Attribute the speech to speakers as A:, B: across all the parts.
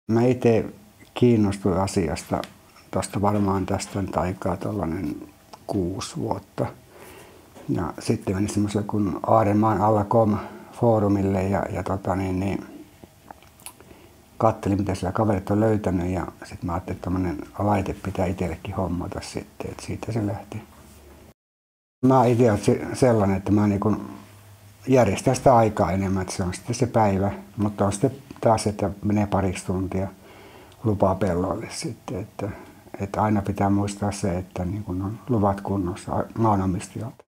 A: Mä itse kiinnostuin asiasta tuosta varmaan tästä nyt aikaa tuollainen 6 vuotta. Ja sitten menin semmoiselle kuin Aarenmaan alla.com foorumille ja katselin, mitä siellä kaverit on löytänyt, ja sitten mä ajattelin, että tämmöinen laite pitää itsellekin hommata sitten, että siitä se lähti. Mä itse olen sellainen, että mä niin järjestän sitä aikaa enemmän, että se on sitten se päivä, mutta on sitten taas, että menee pariksi tuntia lupaa pelloille sitten, että aina pitää muistaa se, että niin kun on luvat kunnossa maanomistajalta.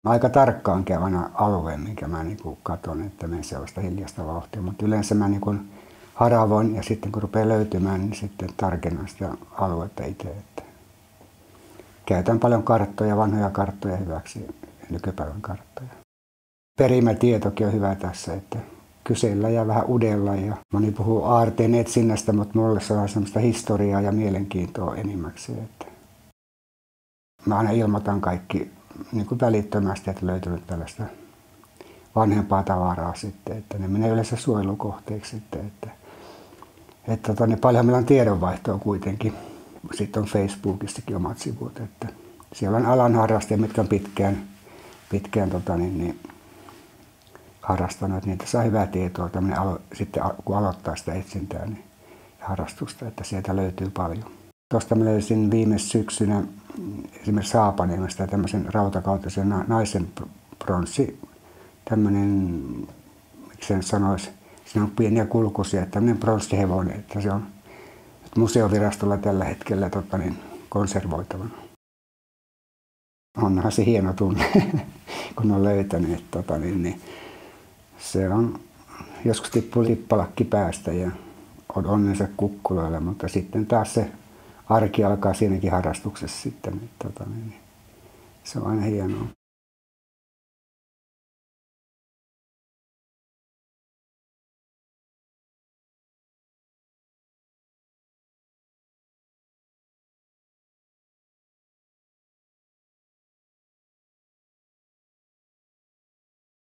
A: Mä aika tarkkaan käyn aina alueen, minkä mä niin katson, että menen sellaista hiljaista vauhtia, mutta yleensä mä niin haravoin ja sitten kun rupeaa löytymään, niin sitten tarkennan sitä aluetta itse. Että käytän paljon karttoja, vanhoja karttoja hyväksi, nykypäivän karttoja. Perimätietokin on hyvä tässä, että kysellä ja vähän udella. Ja moni puhuu aarteen etsinnästä, mutta mulle se on semmoista historiaa ja mielenkiintoa enimmäkseen. Että mä aina ilmoitan kaikki niin kuin välittömästi, että löytynyt tällaista vanhempaa tavaraa sitten, että ne menee yleensä suojelukohteeksi sitten, että paljon meillä on tiedonvaihtoa kuitenkin. Sitten on Facebookissakin omat sivut, että siellä on alan harrastajia, mitkä on pitkään harrastanut, että niitä saa hyvää tietoa sitten kun aloittaa sitä etsintää niin, ja harrastusta, että sieltä löytyy paljon. Tuosta mä löysin viime syksynä esimerkiksi Haapaniemestä tämmöisen rautakautisen naisen pronssi, tämmöinen, miksi sen sanoisi, siinä on pieniä kulkusia, tämmöinen pronssihevonen, että se on museovirastolla tällä hetkellä konservoitavana. Onhan se hieno tunne, kun on löytänyt, niin se on, joskus tippuu lippalakki päästä ja on onnensa kukkuloilla, mutta sitten taas se arki alkaa siinäkin harrastuksessa sitten, se on aina hienoa.